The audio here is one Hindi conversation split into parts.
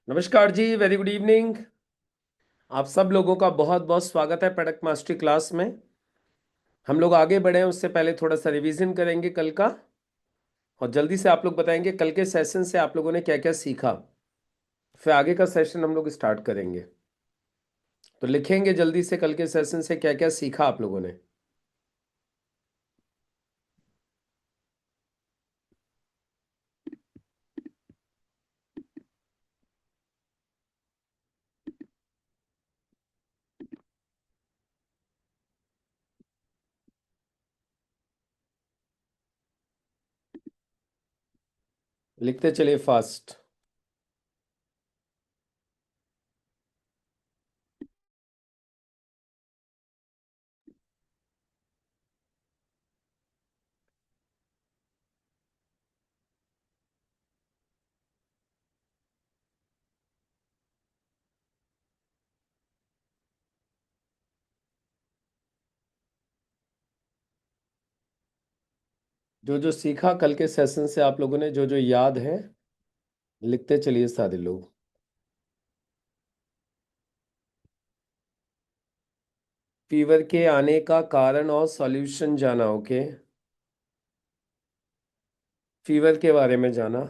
नमस्कार जी, वेरी गुड इवनिंग। आप सब लोगों का बहुत बहुत स्वागत है प्रोडक्ट मास्टरी क्लास में। हम लोग आगे बढ़े हैं उससे पहले थोड़ा सा रिवीजन करेंगे कल का, और जल्दी से आप लोग बताएंगे कल के सेशन से आप लोगों ने क्या क्या सीखा। फिर आगे का सेशन हम लोग स्टार्ट करेंगे। तो लिखेंगे जल्दी से कल के सेशन से क्या क्या सीखा आप लोगों ने। लिखते चलिए फास्ट। जो जो सीखा कल के सेशन से आप लोगों ने, जो जो याद है, लिखते चलिए सारे लोग। फीवर के आने का कारण और सॉल्यूशन जाना। ओके, फीवर के बारे में जाना।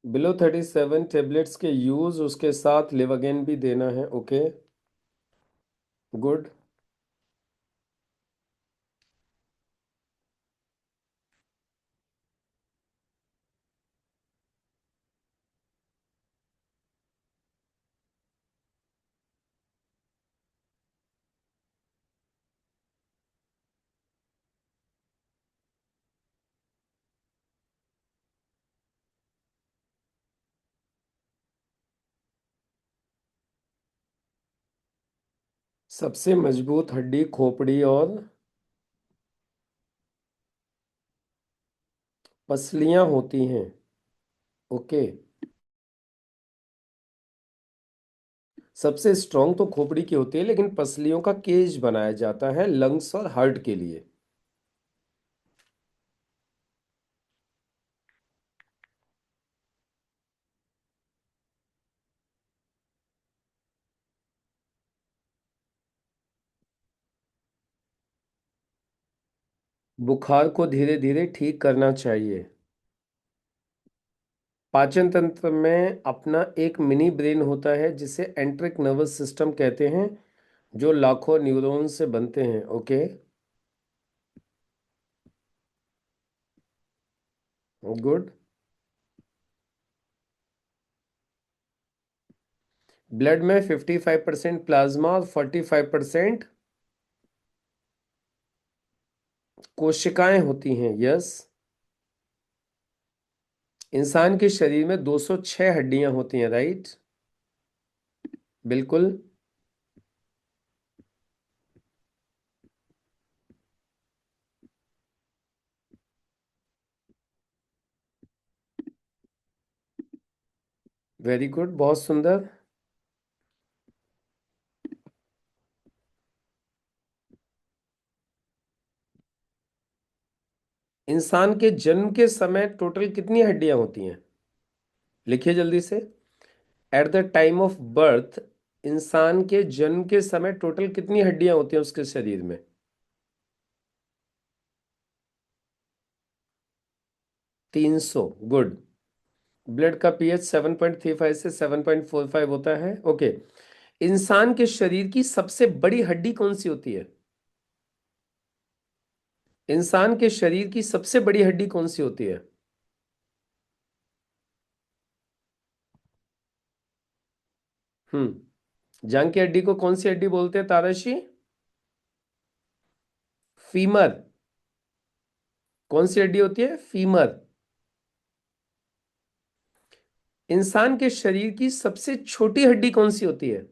बिलो 37 टेबलेट्स के यूज, उसके साथ लिवोगेन भी देना है। Okay, good. सबसे मजबूत हड्डी खोपड़ी और पसलियां होती हैं। ओके, सबसे स्ट्रांग तो खोपड़ी की होती है, लेकिन पसलियों का केज बनाया जाता है लंग्स और हार्ट के लिए। बुखार को धीरे धीरे ठीक करना चाहिए। पाचन तंत्र में अपना एक मिनी ब्रेन होता है जिसे एंट्रिक नर्वस सिस्टम कहते हैं, जो लाखों न्यूरॉन से बनते हैं। Okay, good. ब्लड में 55% प्लाज्मा और 45% कोशिकाएं होती हैं। यस। इंसान के शरीर में 206 हड्डियां होती हैं। राइट, बिल्कुल। वेरी गुड, बहुत सुंदर। इंसान के जन्म के समय टोटल कितनी हड्डियां होती हैं? लिखिए जल्दी से। At the time of birth, इंसान के जन्म के समय टोटल कितनी हड्डियां होती हैं उसके शरीर में? 300। गुड। ब्लड का पीएच 7.35 से 7.45 होता है। ओके, इंसान के शरीर की सबसे बड़ी हड्डी कौन सी होती है? इंसान के शरीर की सबसे बड़ी हड्डी कौन सी होती है? जांग की हड्डी को कौन सी हड्डी बोलते हैं ताराशी? फीमर। कौन सी हड्डी होती है? फीमर। इंसान के शरीर की सबसे छोटी हड्डी कौन सी होती है?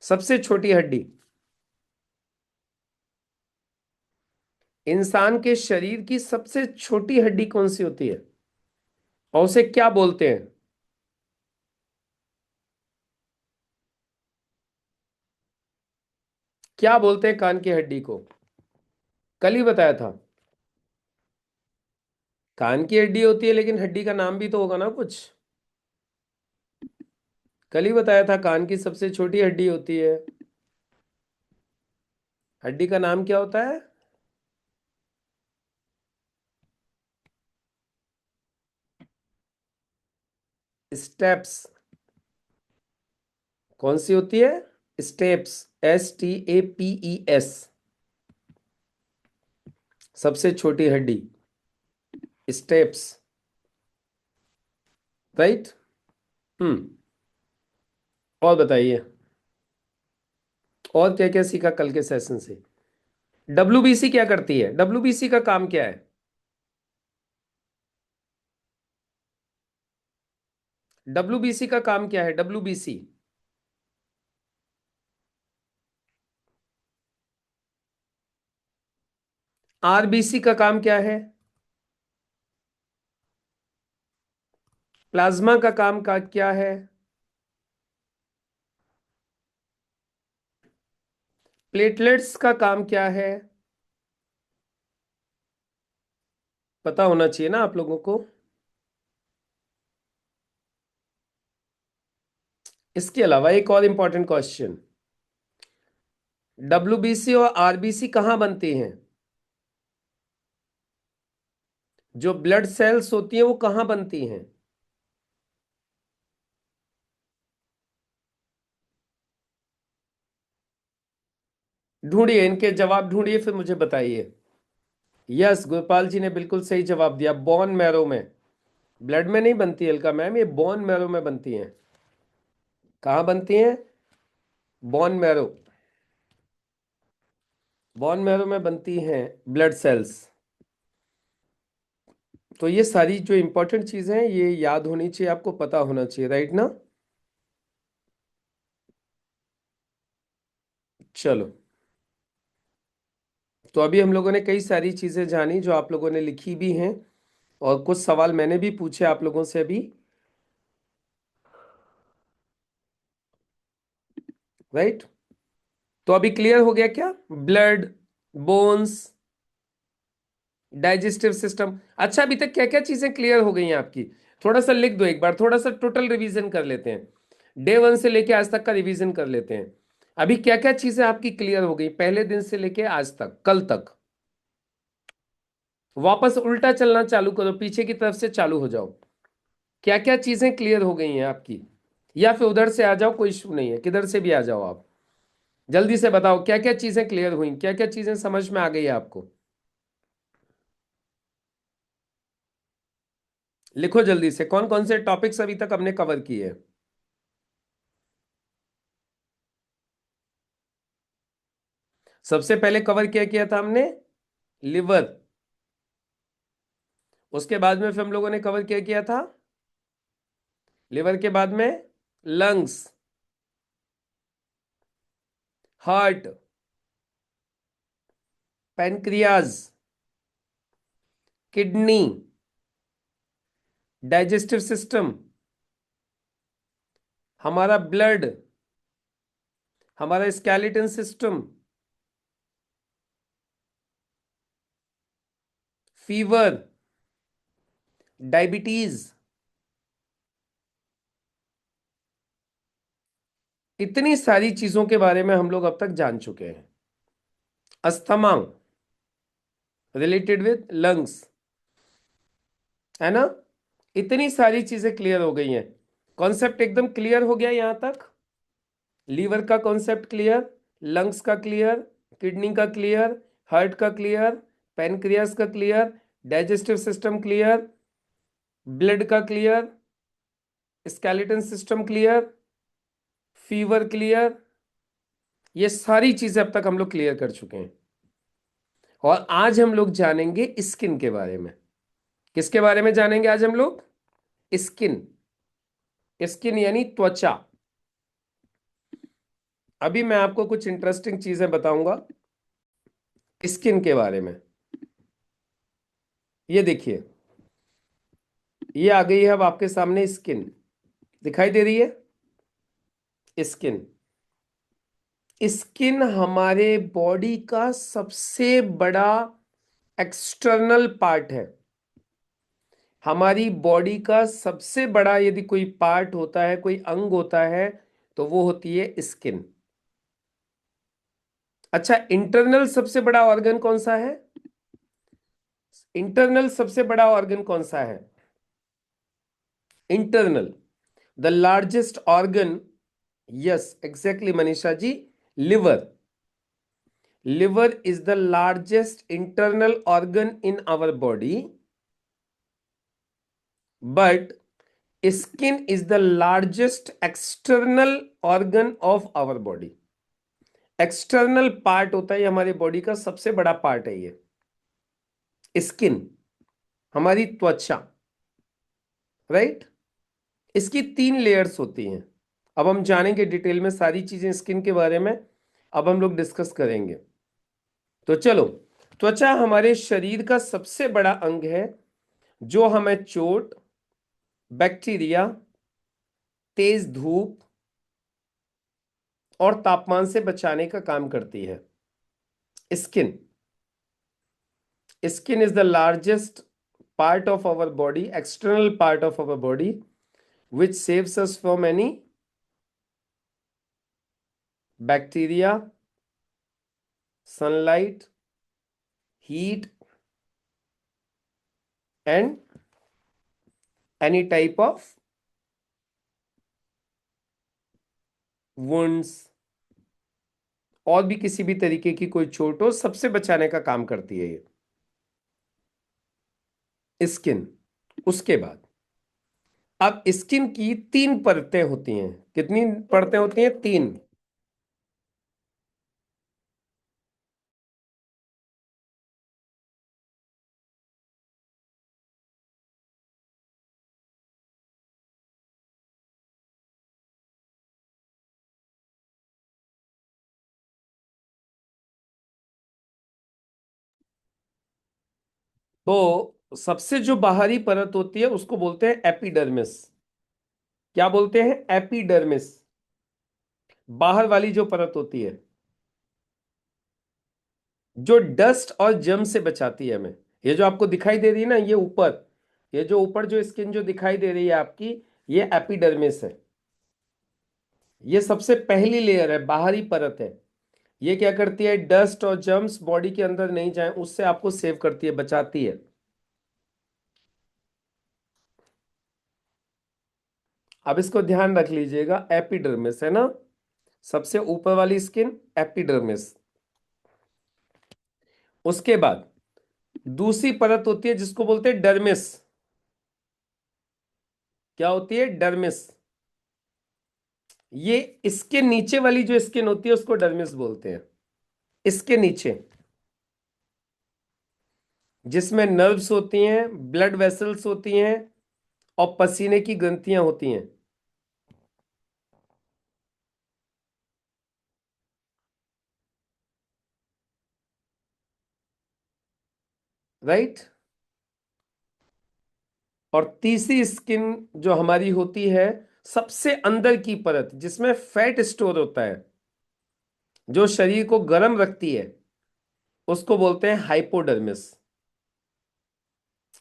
सबसे छोटी हड्डी। इंसान के शरीर की सबसे छोटी हड्डी कौन सी होती है और उसे क्या बोलते हैं? क्या बोलते हैं कान की हड्डी को? कल ही बताया था। कान की हड्डी होती है लेकिन हड्डी का नाम भी तो होगा ना कुछ। कल ही बताया था कान की सबसे छोटी हड्डी होती है। हड्डी का नाम क्या होता है? स्टेप्स। कौन सी होती है? स्टेप्स। STAPES। सबसे छोटी हड्डी स्टेप्स। राइट। हम्म। और बताइए, और क्या क्या सीखा कल के सेशन से? WBC क्या करती है? WBC का काम क्या है? WBC का काम क्या है? WBC। RBC का काम क्या है? प्लाज्मा का काम का क्या है? प्लेटलेट्स का काम क्या है? पता होना चाहिए ना आप लोगों को। इसके अलावा एक और इंपॉर्टेंट क्वेश्चन, WBC और RBC कहाँ बनती हैं? जो ब्लड सेल्स होती हैं वो कहाँ बनती हैं? ढूंढिए, इनके जवाब ढूंढिए फिर मुझे बताइए। यस, गोपाल जी ने बिल्कुल सही जवाब दिया, बोन मैरो में। ब्लड में नहीं बनती एल्का मैम, ये बोन मैरो में बनती हैं। कहाँ बनती हैं? Bone marrow. बोन मैरो में बनती हैं ब्लड सेल्स। तो ये सारी जो इंपॉर्टेंट चीजें हैं ये याद होनी चाहिए, आपको पता होना चाहिए, राइट ना? चलो, तो अभी हम लोगों ने कई सारी चीजें जानी जो आप लोगों ने लिखी भी हैं, और कुछ सवाल मैंने भी पूछे आप लोगों से अभी, राइट? तो अभी क्लियर हो गया क्या? Blood, bones, digestive system. अच्छा, अभी तक क्या क्या चीजें क्लियर हो गई हैं आपकी? थोड़ा सा लिख दो एक बार, थोड़ा सा टोटल रिवीजन कर लेते हैं। डे 1 से लेके आज तक का रिवीजन कर लेते हैं। अभी क्या क्या चीजें आपकी क्लियर हो गई पहले दिन से लेके आज तक, कल तक? वापस उल्टा चलना चालू करो, पीछे की तरफ से चालू हो जाओ। क्या क्या चीजें क्लियर हो गई हैं आपकी? या फिर उधर से आ जाओ, कोई इशू नहीं है, किधर से भी आ जाओ आप। जल्दी से बताओ क्या क्या चीजें क्लियर हुई, क्या क्या चीजें समझ में आ गई है आपको। लिखो जल्दी से, कौन कौन से टॉपिक्स अभी तक हमने कवर किए हैं। सबसे पहले कवर क्या किया था हमने? लिवर। उसके बाद में फिर हम लोगों ने कवर क्या किया था? लिवर के बाद में lungs, heart, pancreas, kidney, digestive system, हमारा ब्लड, हमारा स्केलेटन सिस्टम, फीवर, डायबिटीज। इतनी सारी चीजों के बारे में हम लोग अब तक जान चुके हैं। अस्थमा रिलेटेड विद लंग्स, है ना? इतनी सारी चीजें क्लियर हो गई हैं। कॉन्सेप्ट एकदम क्लियर हो गया यहां तक। लीवर का कॉन्सेप्ट क्लियर, लंग्स का क्लियर, किडनी का क्लियर, हार्ट का क्लियर, पैनक्रियास का clear, digestive system clear, blood का clear, skeleton system clear, fever clear. ये सारी चीजें अब तक हम लोग क्लियर कर चुके हैं। और आज हम लोग जानेंगे स्किन के बारे में। किसके बारे में जानेंगे आज हम लोग? स्किन। स्किन यानी त्वचा। अभी मैं आपको कुछ इंटरेस्टिंग चीजें बताऊंगा स्किन के बारे में। ये देखिए, ये आ गई है अब आपके सामने स्किन, दिखाई दे रही है स्किन। स्किन हमारे बॉडी का सबसे बड़ा एक्सटर्नल पार्ट है। हमारी बॉडी का सबसे बड़ा यदि कोई पार्ट होता है, कोई अंग होता है, तो वो होती है स्किन। अच्छा, इंटरनल सबसे बड़ा ऑर्गन कौन सा है? इंटरनल सबसे बड़ा ऑर्गन कौन सा है? Internal, the largest organ, yes exactly Manisha ji, liver. Liver is the largest internal organ in our body, but skin is the largest external organ of our body. External part होता है, हमारे बॉडी का सबसे बड़ा पार्ट है ये स्किन, हमारी त्वचा, राइट। इसकी 3 लेयर्स होती हैं। अब हम जानेंगे डिटेल में सारी चीजें स्किन के बारे में, अब हम लोग डिस्कस करेंगे। तो चलो, त्वचा हमारे शरीर का सबसे बड़ा अंग है जो हमें चोट, बैक्टीरिया, तेज धूप और तापमान से बचाने का काम करती है। Skin, skin is the largest part of our body, external part of our body, which saves us from any bacteria, sunlight, heat, and any type of wounds, और भी किसी भी तरीके की कोई चोट हो, सबसे बचाने का काम करती है ये स्किन। उसके बाद अब स्किन की 3 परतें होती हैं। कितनी परतें होती हैं? 3। तो सबसे जो बाहरी परत होती है उसको बोलते हैं एपिडर्मिस। क्या बोलते हैं? एपिडर्मिस, बाहर वाली जो परत होती है, जो डस्ट और जर्म से बचाती है हमें। ये जो आपको दिखाई दे रही है ना, ये ऊपर, ये जो ऊपर जो स्किन जो दिखाई दे रही है आपकी, ये एपिडर्मिस है। ये सबसे पहली लेयर है, बाहरी परत है। ये क्या करती है? डस्ट और जर्म्स बॉडी के अंदर नहीं जाए, उससे आपको सेव करती है, बचाती है। अब इसको ध्यान रख लीजिएगा, एपिडर्मिस है ना, सबसे ऊपर वाली स्किन एपिडर्मिस। उसके बाद दूसरी परत होती है जिसको बोलते हैं डर्मिस। क्या होती है? डर्मिस। ये इसके नीचे वाली जो स्किन होती है उसको डर्मिस बोलते हैं। इसके नीचे, जिसमें नर्व्स होती हैं, ब्लड वेसल्स होती हैं और पसीने की ग्रंथियां होती हैं, राइट। और तीसरी स्किन जो हमारी होती है, सबसे अंदर की परत, जिसमें फैट स्टोर होता है, जो शरीर को गर्म रखती है, उसको बोलते हैं हाइपोडर्मिस।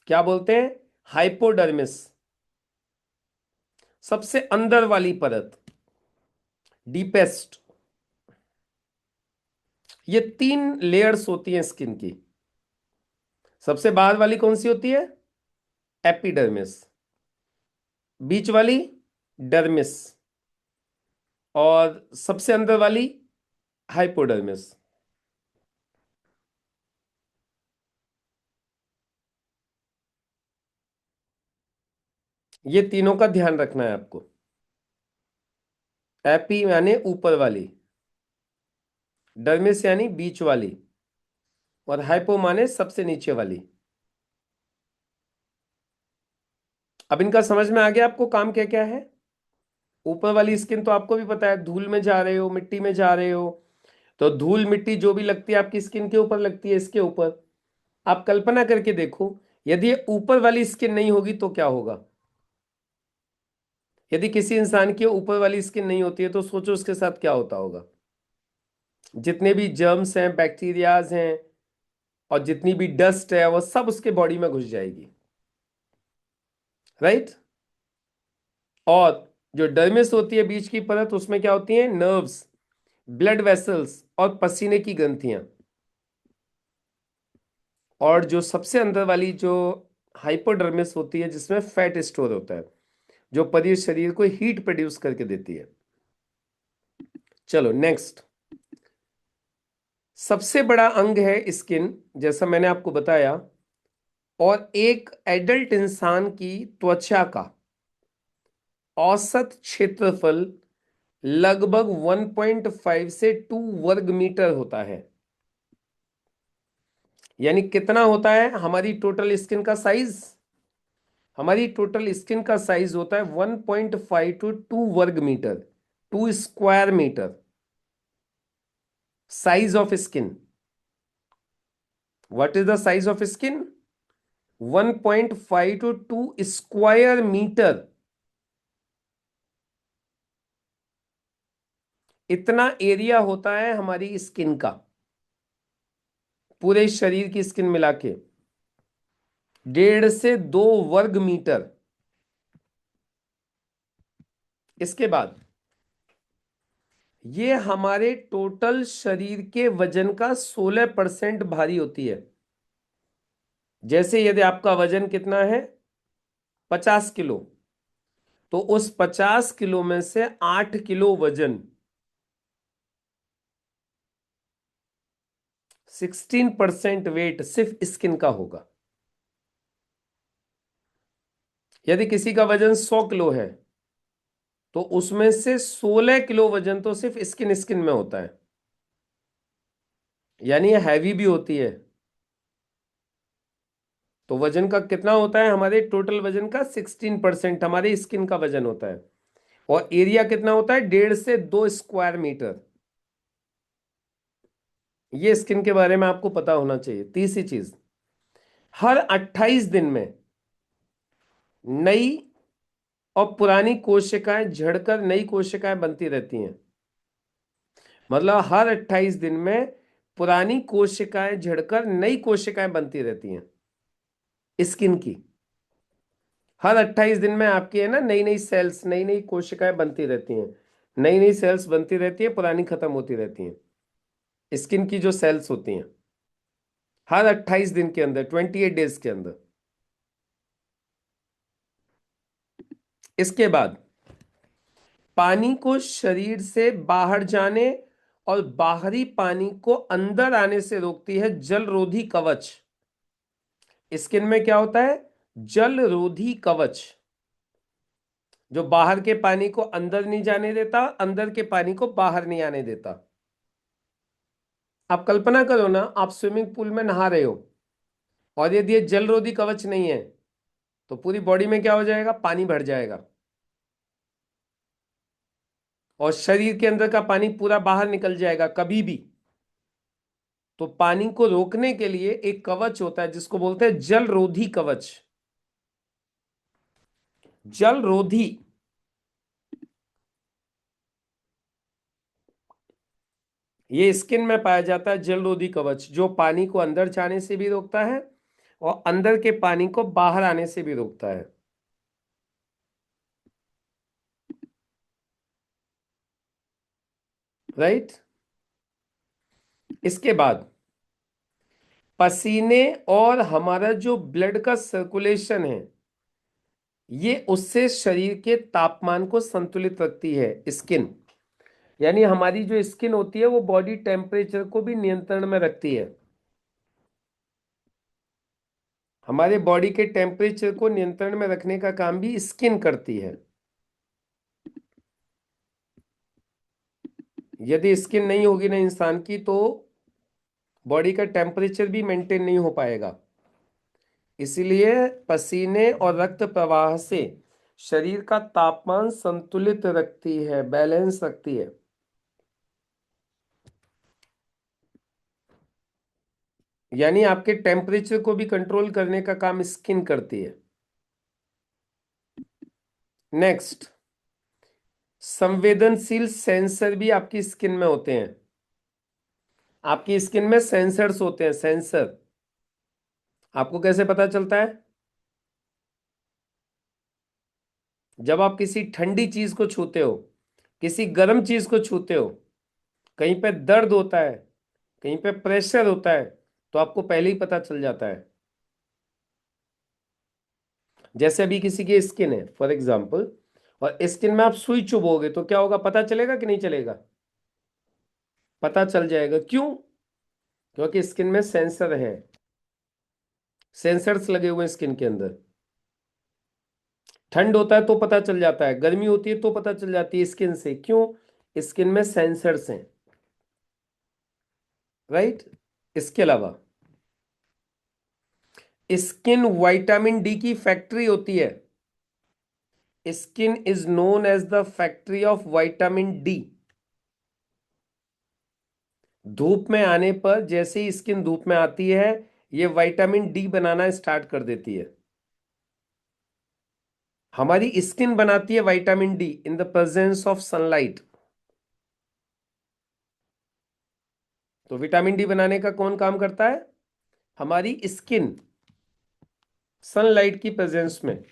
क्या बोलते हैं? हाइपोडर्मिस, सबसे अंदर वाली परत, डीपेस्ट। ये 3 लेयर्स होती हैं स्किन की। सबसे बाहर वाली कौन सी होती है? एपिडर्मिस। बीच वाली डर्मिस। और सबसे अंदर वाली हाइपोडर्मिस। ये तीनों का ध्यान रखना है आपको। एपी यानी ऊपर वाली, डर्मिस यानी बीच वाली, और हाइपो माने सबसे नीचे वाली। अब इनका समझ में आ गया आपको काम क्या क्या है? ऊपर वाली स्किन तो आपको भी पता है, धूल में जा रहे हो, मिट्टी में जा रहे हो, तो धूल मिट्टी जो भी लगती है आपकी स्किन के ऊपर लगती है, इसके ऊपर। आप कल्पना करके देखो यदि ये ऊपर वाली स्किन नहीं होगी तो क्या होगा? यदि किसी इंसान की ऊपर वाली स्किन नहीं होती है तो सोचो उसके साथ क्या होता होगा। जितने भी जर्म्स हैं, बैक्टीरियाज हैं, और जितनी भी डस्ट है वो सब उसके बॉडी में घुस जाएगी, राइट। और जो डर्मिस होती है बीच की परत, उसमें क्या होती है? नर्व्स, ब्लड वेसल्स और पसीने की ग्रंथियां। और जो सबसे अंदर वाली जो हाइपोडर्मिस होती है, जिसमें फैट स्टोर होता है, जो पूरे शरीर को हीट प्रोड्यूस करके देती है। चलो नेक्स्ट। सबसे बड़ा अंग है स्किन, जैसा मैंने आपको बताया। और एक एडल्ट इंसान की त्वचा का औसत क्षेत्रफल लगभग 1.5 से 2 वर्ग मीटर होता है। यानी कितना होता है हमारी टोटल स्किन का साइज? हमारी टोटल स्किन का साइज होता है 1.5 टू 2 वर्ग metre, 2 square metre. Size of skin, what is the size of skin? 1.5 to 2 square metre. इतना एरिया होता है हमारी स्किन का, पूरे शरीर की स्किन मिला के 1.5 से 2 वर्ग मीटर। इसके बाद ये हमारे टोटल शरीर के वजन का 16% भारी होती है। जैसे यदि आपका वजन कितना है? 50 किलो, तो उस 50 किलो में से 8 किलो वजन, 16% वेट सिर्फ स्किन का होगा। यदि किसी का वजन 100 किलो है, तो उसमें से 16 किलो वजन तो सिर्फ स्किन स्किन में होता है। यानी ये हैवी भी होती है। तो वजन का कितना होता है? हमारे टोटल वजन का 16% हमारे स्किन का वजन होता है। और एरिया कितना होता है? 1.5 से 2 स्क्वायर मीटर। ये स्किन के बारे में आपको पता होना चाहिए। तीसरी चीज, हर 28 दिन में नई और पुरानी कोशिकाएं झड़कर नई कोशिकाएं बनती रहती हैं। मतलब हर 28 दिन में पुरानी कोशिकाएं झड़कर नई कोशिकाएं बनती रहती हैं स्किन की। हर 28 दिन में आपकी है ना, नई नई सेल्स, नई नई कोशिकाएं बनती रहती हैं। नई नई सेल्स बनती रहती है, पुरानी खत्म होती रहती हैं। स्किन की जो सेल्स होती हैं, हर 28 दिन के अंदर, 28 डेज के अंदर। इसके बाद पानी को शरीर से बाहर जाने और बाहरी पानी को अंदर आने से रोकती है जल रोधी कवच। स्किन में क्या होता है? जल रोधी कवच, जो बाहर के पानी को अंदर नहीं जाने देता, अंदर के पानी को बाहर नहीं आने देता। आप कल्पना करो ना, आप स्विमिंग पूल में नहा रहे हो, और यदि ये जल रोधी कवच नहीं है, तो पूरी बॉडी में क्या हो जाएगा? पानी भर जाएगा, और शरीर के अंदर का पानी पूरा बाहर निकल जाएगा कभी भी। तो पानी को रोकने के लिए एक कवच होता है जिसको बोलते हैं जल रोधी कवच। जल रोधी, ये स्किन में पाया जाता है जल रोधी कवच, जो पानी को अंदर जाने से भी रोकता है और अंदर के पानी को बाहर आने से भी रोकता है, राइट। इसके बाद पसीने और हमारा जो ब्लड का सर्कुलेशन है, ये उससे शरीर के तापमान को संतुलित रखती है स्किन। यानी हमारी जो स्किन होती है वो बॉडी टेम्परेचर को भी नियंत्रण में रखती है। हमारे बॉडी के टेम्परेचर को नियंत्रण में रखने का काम भी स्किन करती है। यदि स्किन नहीं होगी ना इंसान की, तो बॉडी का टेम्परेचर भी मेंटेन नहीं हो पाएगा। इसीलिए पसीने और रक्त प्रवाह से शरीर का तापमान संतुलित रखती है, बैलेंस रखती है। यानी आपके टेम्परेचर को भी कंट्रोल करने का काम स्किन करती है। नेक्स्ट, संवेदनशील सेंसर भी आपकी स्किन में होते हैं। आपकी स्किन में सेंसर्स होते हैं, सेंसर। आपको कैसे पता चलता है? जब आप किसी ठंडी चीज को छूते हो, किसी गर्म चीज को छूते हो, कहीं पे दर्द होता है, कहीं पे प्रेशर होता है, तो आपको पहले ही पता चल जाता है। जैसे अभी किसी की स्किन है फॉर एग्जाम्पल, और स्किन में आप सुई चुभोगे तो क्या होगा, पता चलेगा कि नहीं चलेगा? पता चल जाएगा। क्यों? क्योंकि स्किन में सेंसर है, सेंसर्स लगे हुए हैं स्किन के अंदर। ठंड होता है तो पता चल जाता है, गर्मी होती है तो पता चल जाती है स्किन से। क्यों? स्किन में सेंसर्स हैं, राइट। इसके अलावा स्किन विटामिन डी की फैक्ट्री होती है। Skin is known as the factory of vitamin D. धूप में आने पर जैसे ही स्किन धूप में आती है, ये विटामिन डी बनाना स्टार्ट कर देती है। हमारी स्किन बनाती है vitamin D in the presence of sunlight. तो विटामिन डी बनाने का कौन काम करता है? हमारी स्किन, सनलाइट की प्रेजेंस में।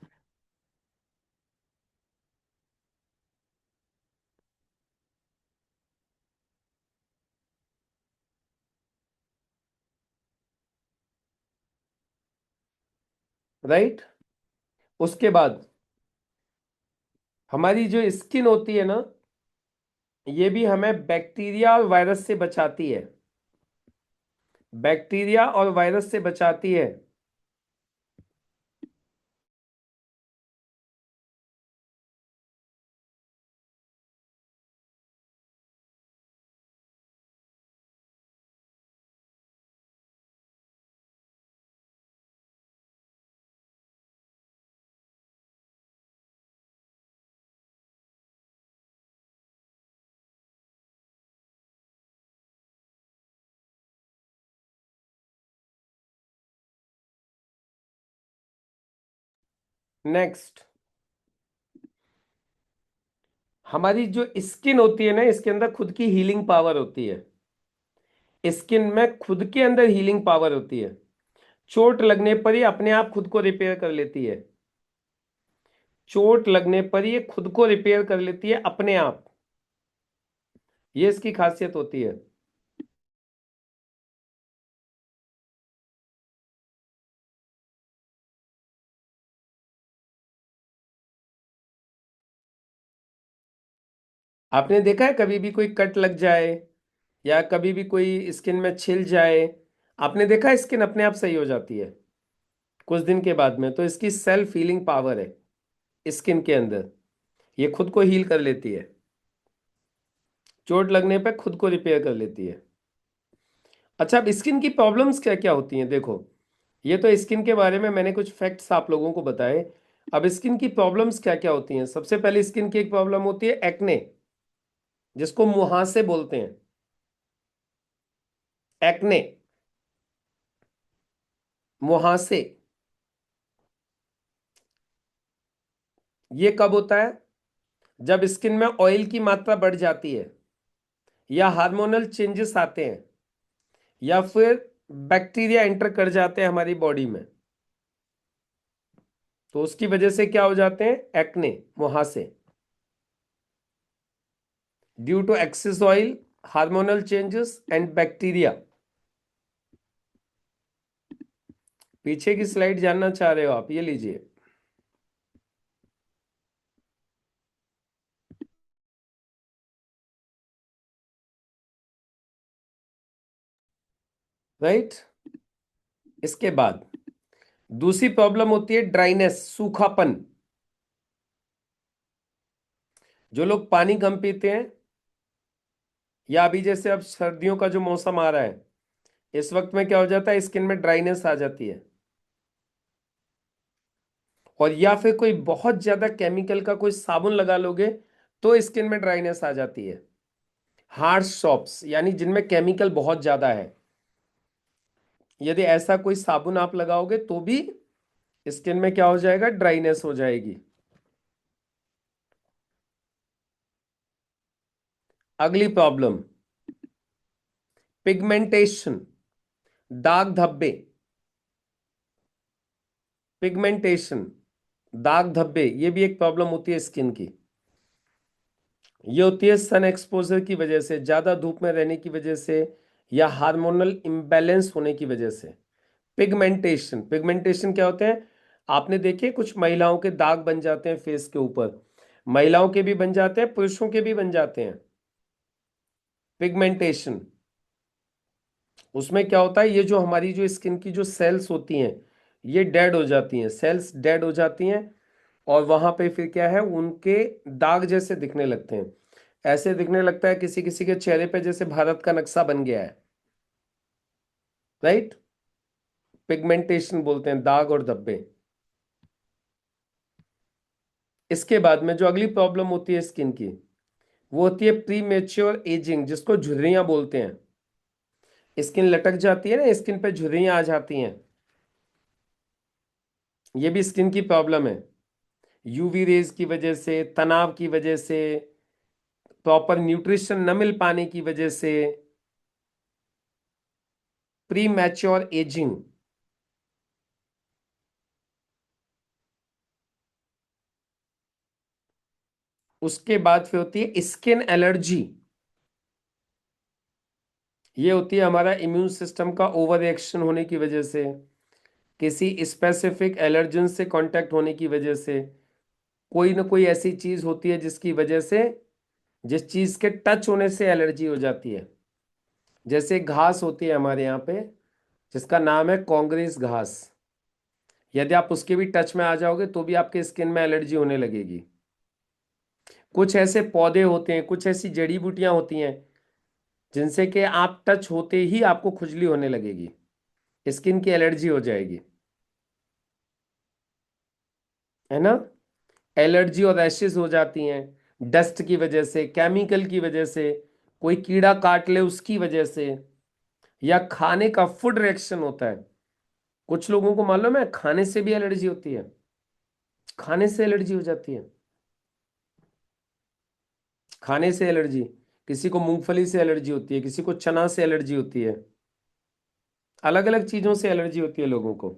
राइट। उसके बाद हमारी जो स्किन होती है ना, ये भी हमें बैक्टीरिया और वायरस से बचाती है। बैक्टीरिया और वायरस से बचाती है। नेक्स्ट, हमारी जो स्किन होती है ना, इसके अंदर खुद की हीलिंग पावर होती है। स्किन में खुद के अंदर हीलिंग पावर होती है। चोट लगने पर ही अपने आप खुद को रिपेयर कर लेती है। चोट लगने पर ये खुद को रिपेयर कर लेती है अपने आप। ये इसकी खासियत होती है। आपने देखा है कभी भी कोई कट लग जाए या कभी भी कोई स्किन में छिल जाए, आपने देखा है स्किन अपने आप सही हो जाती है कुछ दिन के बाद में। तो इसकी सेल्फ हीलिंग पावर है स्किन के अंदर, ये खुद को हील कर लेती है। चोट लगने पे खुद को रिपेयर कर लेती है। अच्छा, अब स्किन की प्रॉब्लम्स क्या क्या होती हैं, देखो। ये तो स्किन के बारे में मैंने कुछ फैक्ट्स आप लोगों को बताए। अब स्किन की प्रॉब्लम्स क्या क्या होती हैं? सबसे पहले स्किन की एक प्रॉब्लम होती है एक्ने, जिसको मुहासे बोलते हैं। एक्ने, मुहासे। ये कब होता है? जब स्किन में ऑयल की मात्रा बढ़ जाती है, या हार्मोनल चेंजेस आते हैं, या फिर बैक्टीरिया एंटर कर जाते हैं हमारी बॉडी में, तो उसकी वजह से क्या हो जाते हैं? एक्ने, मुहासे। Due to excess oil, hormonal changes and bacteria. पीछे की स्लाइड जानना चाह रहे हो आप? ये लीजिए। राइट। इसके बाद दूसरी प्रॉब्लम होती है ड्राइनेस, सूखापन। जो लोग पानी कम पीते हैं, या अभी जैसे अब सर्दियों का जो मौसम आ रहा है, इस वक्त में क्या हो जाता है? स्किन में ड्राइनेस आ जाती है। और या फिर कोई बहुत ज्यादा केमिकल का कोई साबुन लगा लोगे तो स्किन में ड्राइनेस आ जाती है। हार्श सॉप्स, यानी जिनमें केमिकल बहुत ज्यादा है, यदि ऐसा कोई साबुन आप लगाओगे तो भी स्किन में क्या हो जाएगा, ड्राइनेस हो जाएगी। अगली प्रॉब्लम, पिगमेंटेशन, दाग धब्बे। पिगमेंटेशन, दाग धब्बे, ये भी एक प्रॉब्लम होती है स्किन की। ये होती है सन एक्सपोजर की वजह से, ज्यादा धूप में रहने की वजह से, या हार्मोनल इम्बैलेंस होने की वजह से। पिगमेंटेशन, पिगमेंटेशन क्या होते हैं, आपने देखे कुछ महिलाओं के दाग बन जाते हैं फेस के ऊपर, महिलाओं के भी बन जाते हैं, पुरुषों के भी बन जाते हैं। पिगमेंटेशन, उसमें क्या होता है, ये जो हमारी जो स्किन की जो सेल्स होती हैं, ये डेड हो जाती हैं, सेल्स डेड हो जाती हैं, और वहां पे फिर क्या है, उनके दाग जैसे दिखने लगते हैं। ऐसे दिखने लगता है किसी किसी के चेहरे पे जैसे भारत का नक्शा बन गया है। राइट, पिगमेंटेशन बोलते हैं दाग और धब्बे। इसके बाद में जो अगली प्रॉब्लम होती है स्किन की, वो होती है प्री मेच्योर एजिंग, जिसको झुर्रियां बोलते हैं। स्किन लटक जाती है ना, स्किन पे झुर्रियां आ जाती हैं, ये भी स्किन की प्रॉब्लम है। यूवी रेज की वजह से, तनाव की वजह से, प्रॉपर न्यूट्रिशन न मिल पाने की वजह से, प्री मैच्योर एजिंग। उसके बाद फिर होती है स्किन एलर्जी। ये होती है हमारा इम्यून सिस्टम का ओवर रिएक्शन होने की वजह से, किसी स्पेसिफिक एलर्जन से कांटेक्ट होने की वजह से, कोई ना कोई ऐसी चीज होती है जिसकी वजह से, जिस चीज के टच होने से एलर्जी हो जाती है। जैसे घास होती है हमारे यहाँ पे, जिसका नाम है कांग्रेस घास, यदि आप उसके भी टच में आ जाओगे तो भी आपके स्किन में एलर्जी होने लगेगी। कुछ ऐसे पौधे होते हैं, कुछ ऐसी जड़ी बूटियां होती हैं जिनसे कि आप टच होते ही आपको खुजली होने लगेगी, स्किन की एलर्जी हो जाएगी, है ना। एलर्जी और रैशेस हो जाती हैं डस्ट की वजह से, केमिकल की वजह से, कोई कीड़ा काट ले उसकी वजह से, या खाने का फूड रिएक्शन होता है। कुछ लोगों को मालूम है खाने से भी एलर्जी होती है, खाने से एलर्जी हो जाती है, खाने से एलर्जी। किसी को मूंगफली से एलर्जी होती है, किसी को चना से एलर्जी होती है, अलग अलग चीजों से एलर्जी होती है लोगों को।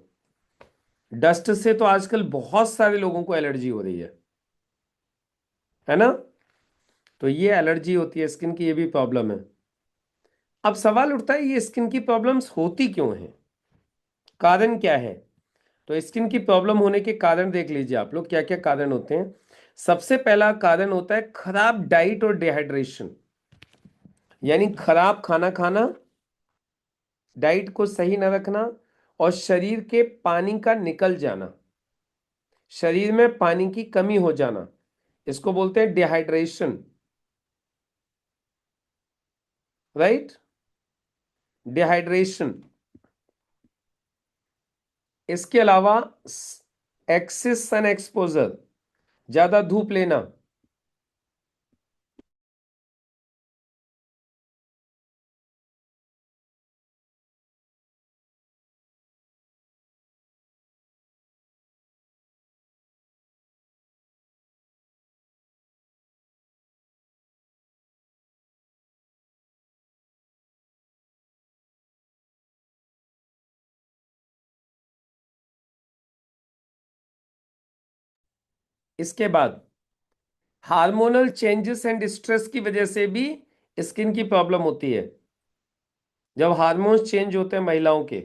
डस्ट से तो आजकल बहुत सारे लोगों को एलर्जी हो रही है ना। तो ये एलर्जी होती है स्किन की, ये भी प्रॉब्लम है। अब सवाल उठता है ये स्किन की प्रॉब्लम्स होती क्यों हैं, कारण क्या है। तो स्किन की प्रॉब्लम होने के कारण देख लीजिए आप लोग, क्या क्या कारण होते हैं। सबसे पहला कारण होता है खराब डाइट और डिहाइड्रेशन, यानी खराब खाना खाना, डाइट को सही न रखना, और शरीर के पानी का निकल जाना, शरीर में पानी की कमी हो जाना, इसको बोलते हैं डिहाइड्रेशन। Right, dehydration. इसके अलावा एक्सेस सन एक्सपोजर, ज्यादा धूप लेना। इसके बाद हार्मोनल चेंजेस एंड स्ट्रेस की वजह से भी स्किन की प्रॉब्लम होती है। जब हार्मोन्स चेंज होते हैं महिलाओं के,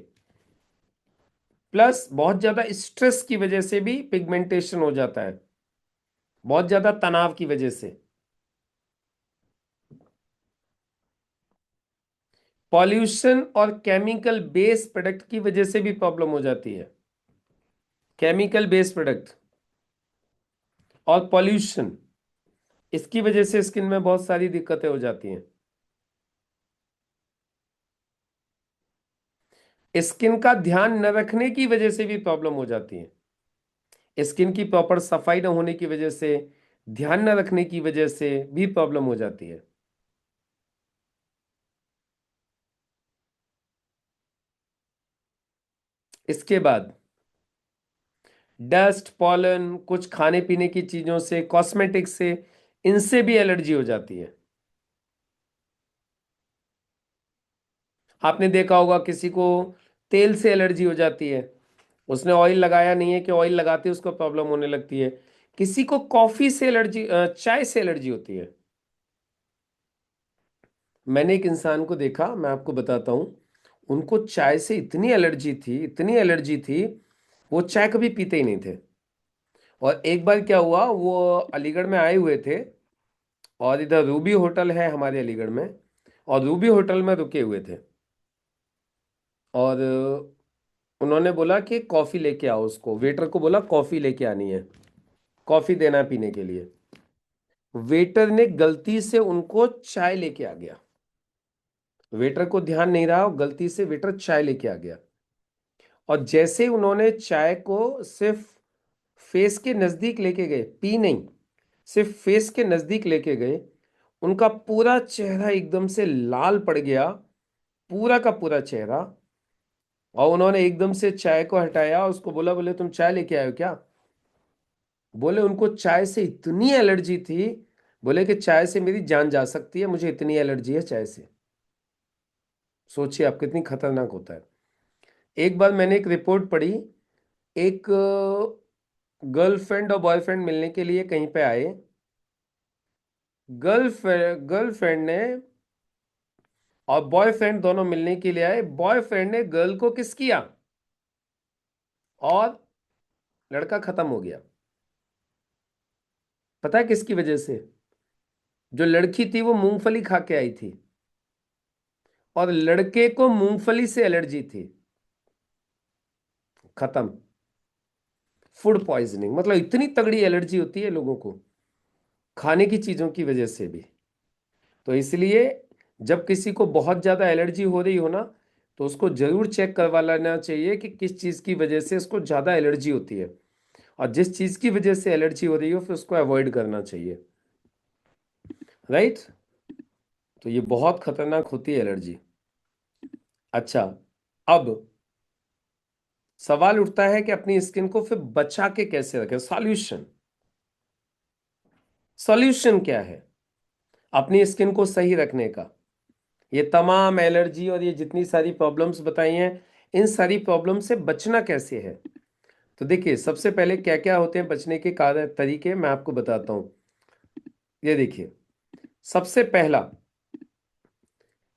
प्लस बहुत ज्यादा स्ट्रेस की वजह से भी पिगमेंटेशन हो जाता है, बहुत ज्यादा तनाव की वजह से। पॉल्यूशन और केमिकल बेस्ड प्रोडक्ट की वजह से भी प्रॉब्लम हो जाती है, केमिकल बेस्ड प्रोडक्ट और पॉल्यूशन, इसकी वजह से स्किन में बहुत सारी दिक्कतें हो जाती हैं। स्किन का ध्यान न रखने की वजह से भी प्रॉब्लम हो जाती है, स्किन की प्रॉपर सफाई न होने की वजह से, ध्यान न रखने की वजह से भी प्रॉब्लम हो जाती है। इसके बाद डस्ट, पॉलन, कुछ खाने पीने की चीजों से, कॉस्मेटिक्स से, इनसे भी एलर्जी हो जाती है। आपने देखा होगा किसी को तेल से एलर्जी हो जाती है, उसने ऑयल लगाया नहीं है कि ऑयल लगाते ही उसको प्रॉब्लम होने लगती है। किसी को कॉफी से एलर्जी, चाय से एलर्जी होती है। मैंने एक इंसान को देखा, मैं आपको बताता हूँ, उनको चाय से इतनी एलर्जी थी, इतनी एलर्जी थी, वो चाय कभी पीते ही नहीं थे। और एक बार क्या हुआ, वो अलीगढ़ में आए हुए थे, और इधर रूबी होटल है हमारे अलीगढ़ में, और रूबी होटल में रुके हुए थे। और उन्होंने बोला कि कॉफ़ी लेके आओ, उसको वेटर को बोला कॉफ़ी लेके आनी है, कॉफ़ी देना है पीने के लिए। वेटर ने गलती से उनको चाय लेके आ गया, वेटर को ध्यान नहीं रहा, और गलती से वेटर चाय लेके आ गया। और जैसे उन्होंने चाय को सिर्फ फेस के नज़दीक लेके गए, पी नहीं, सिर्फ फेस के नज़दीक लेके गए, उनका पूरा चेहरा एकदम से लाल पड़ गया, पूरा का पूरा चेहरा। और उन्होंने एकदम से चाय को हटाया, उसको बोला, बोले तुम चाय लेके आए हो क्या? बोले उनको चाय से इतनी एलर्जी थी, बोले कि चाय से मेरी जान जा सकती है, मुझे इतनी एलर्जी है चाय से। सोचिए आप कितनी खतरनाक होता है। एक बार मैंने एक रिपोर्ट पढ़ी, एक गर्लफ्रेंड और बॉयफ्रेंड मिलने के लिए कहीं पे आए। गर्लफ्रेंड ने और बॉयफ्रेंड दोनों मिलने के लिए आए, बॉयफ्रेंड ने गर्ल को किस किया, और लड़का खत्म हो गया। पता है किसकी वजह से? जो लड़की थी वो मूंगफली खा के आई थी, और लड़के को मूंगफली से एलर्जी थी। खत्म। फूड पॉइजनिंग, मतलब इतनी तगड़ी एलर्जी होती है लोगों को खाने की चीजों की वजह से भी। तो इसलिए जब किसी को बहुत ज्यादा एलर्जी हो रही हो ना, तो उसको जरूर चेक करवा लेना चाहिए कि किस चीज की वजह से उसको ज्यादा एलर्जी होती है, और जिस चीज की वजह से एलर्जी हो रही हो फिर उसको अवॉइड करना चाहिए। राइट। तो ये बहुत खतरनाक होती है एलर्जी। अच्छा, अब सवाल उठता है कि अपनी स्किन को फिर बचा के कैसे रखें। सॉल्यूशन, सॉल्यूशन क्या है अपनी स्किन को सही रखने का? ये तमाम एलर्जी और ये जितनी सारी प्रॉब्लम्स बताई हैं, इन सारी प्रॉब्लम से बचना कैसे है? तो देखिए, सबसे पहले क्या क्या होते हैं बचने के कारण तरीके, मैं आपको बताता हूं। ये देखिए, सबसे पहला,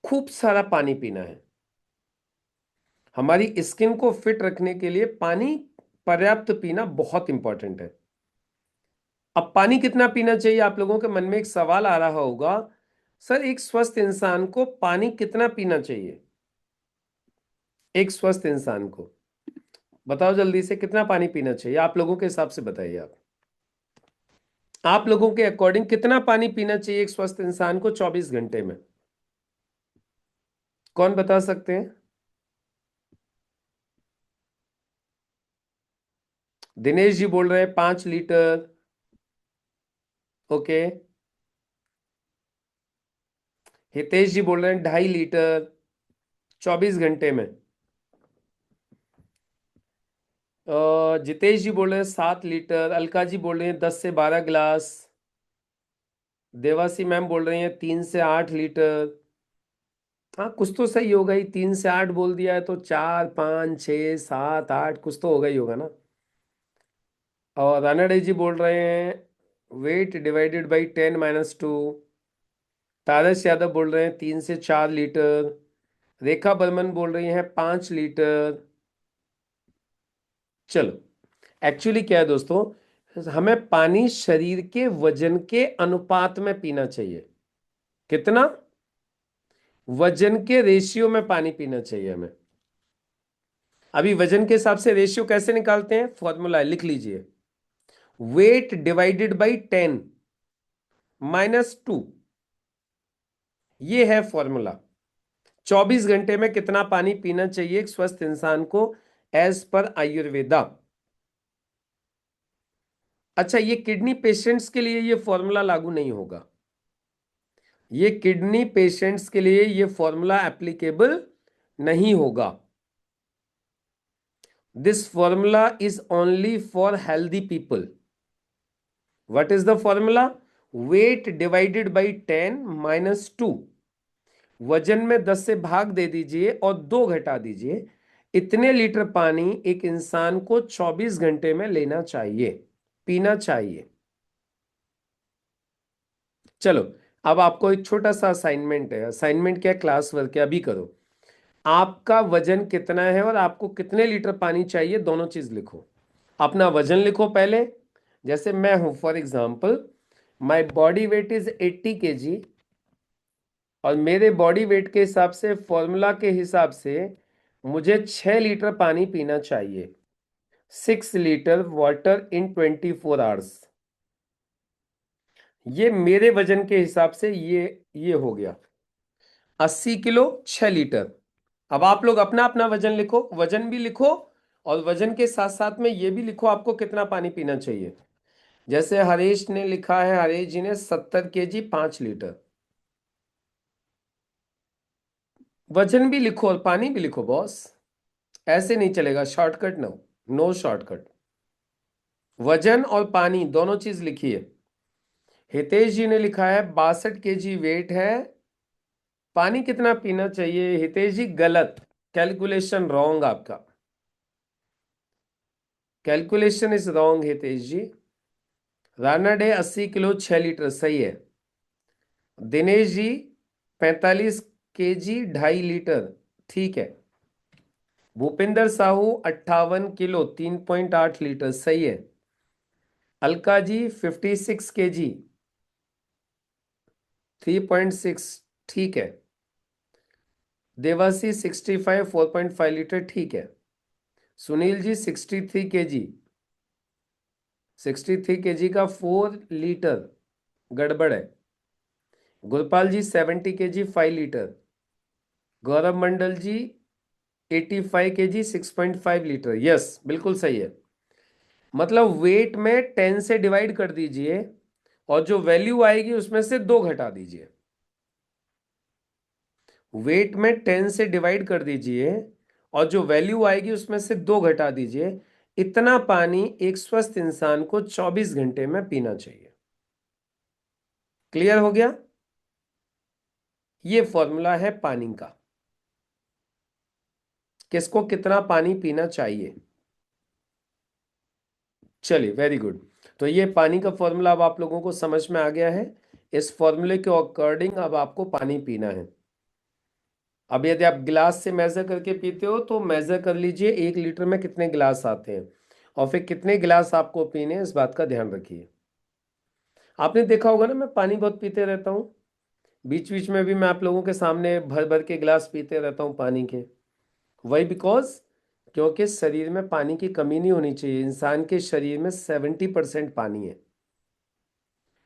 खूब सारा पानी पीना है। हमारी स्किन को फिट रखने के लिए पानी पर्याप्त पीना बहुत इंपॉर्टेंट है। अब पानी कितना पीना चाहिए? आप लोगों के मन में एक सवाल आ रहा होगा, सर एक स्वस्थ इंसान को पानी कितना पीना चाहिए? एक स्वस्थ इंसान को बताओ जल्दी से, कितना पानी पीना चाहिए आप लोगों के हिसाब से? बताइए आप लोगों के अकॉर्डिंग कितना पानी पीना चाहिए एक स्वस्थ इंसान को 24 घंटे में? कौन बता सकते हैं? दिनेश जी बोल रहे हैं 5 लीटर। ओके। हितेश जी बोल रहे हैं 2.5 लीटर 24 घंटे में। जितेश जी बोल रहे हैं 7 लीटर। अलका जी बोल रहे हैं 10 से 12 गिलास। देवासी मैम बोल रही हैं 3 से 8 लीटर। हाँ, कुछ तो सही होगा ही, 3 से 8 बोल दिया है तो 4, 5, 6, 7, 8 कुछ तो होगा ही होगा ना। और रानड़े जी बोल रहे हैं वेट डिवाइडेड बाई 10 - 2। तारस यादव बोल रहे हैं 3 से 4 लीटर। रेखा बर्मन बोल रही हैं 5 लीटर। चलो, एक्चुअली क्या है दोस्तों, हमें पानी शरीर के वजन के अनुपात में पीना चाहिए। कितना? वजन के रेशियो में पानी पीना चाहिए हमें। अभी वजन के हिसाब से रेशियो कैसे निकालते हैं? फॉर्मूला लिख लीजिए, वेट डिवाइडेड बाई 10 - 2। ये है फॉर्मूला। 24 घंटे में कितना पानी पीना चाहिए एक स्वस्थ इंसान को एज पर आयुर्वेदा। अच्छा, ये किडनी पेशेंट्स के लिए ये फॉर्मूला लागू नहीं होगा। ये किडनी पेशेंट्स के लिए ये फॉर्मूला एप्लीकेबल नहीं होगा। This formula is only for healthy people. What is the formula? Weight divided by 10 - 2. वजन में 10 से भाग दे दीजिए और 2 घटा दीजिए. इतने लीटर पानी एक इंसान को 24 घंटे में लेना चाहिए, पीना चाहिए. चलो, अब आपको एक छोटा सा असाइनमेंट है. असाइनमेंट क्या, क्लास वर्क है, अभी करो. आपका वजन कितना है और आपको कितने लीटर पानी चाहिए, दोनों चीज लिखो. अपना वजन लिखो पहले. जैसे मैं हूं, for example, my body weight is 80 kg, और मेरे बॉडी वेट के हिसाब से, फॉर्मूला के हिसाब से, मुझे 6 लीटर पानी पीना चाहिए. 6 लीटर वाटर इन 24 आवर्स. ये मेरे वजन के हिसाब से ये हो गया 80 किलो, 6 लीटर. अब आप लोग अपना अपना वजन लिखो, वजन भी लिखो, और वजन के साथ साथ में ये भी लिखो आपको कितना पानी पीना चाहिए. जैसे हरीश ने लिखा है, हरीश जी ने 70 kg, 5 लीटर. वजन भी लिखो और पानी भी लिखो बॉस. ऐसे नहीं चलेगा, शॉर्टकट नो. No shortcut. वजन और पानी दोनों चीज लिखिए. हितेश जी ने लिखा है 62 kg वेट है, पानी कितना पीना चाहिए. हितेश जी गलत, कैलकुलेशन रॉन्ग आपका. Calculation is wrong Hitesh ji. Rana डे 80 किलो, 6 लीटर सही है. दिनेश जी 45 kg, 2.5 लीटर ठीक है. भूपिंदर साहू 58 किलो, 3.8 लीटर सही है. अलका जी 56 kg, 3.6 ठीक है. देवासी 65, 4.5 लीटर ठीक है. सुनील जी 63 kg, 63 kg का 4 लीटर गड़बड़ है. गुरपाल जी 70 kg, 5 लीटर. गौरव मंडल जी 85 kg, 6.5 लीटर. यस बिल्कुल सही है. मतलब वेट में 10 से डिवाइड कर दीजिए और जो वैल्यू आएगी उसमें से 2 घटा दीजिए. वेट में 10 से डिवाइड कर दीजिए और जो वैल्यू आएगी उसमें से 2 घटा दीजिए. इतना पानी एक स्वस्थ इंसान को 24 घंटे में पीना चाहिए. क्लियर हो गया? ये फॉर्मूला है पानी का, किसको कितना पानी पीना चाहिए. चलिए, वेरी गुड. तो ये पानी का फॉर्मूला अब आप लोगों को समझ में आ गया है. इस फॉर्मूले के अकॉर्डिंग अब आपको पानी पीना है. अब यदि आप गिलास से मेजर करके पीते हो तो मेजर कर लीजिए 1 लीटर में कितने गिलास आते हैं, और फिर कितने गिलास आपको पीने हैं, इस बात का ध्यान रखिए. आपने देखा होगा ना, मैं पानी बहुत पीते रहता हूँ. बीच बीच में भी मैं आप लोगों के सामने भर भर के गिलास पीते रहता हूँ पानी के. वही बिकॉज, क्योंकि शरीर में पानी की कमी नहीं होनी चाहिए. इंसान के शरीर में 70% पानी है,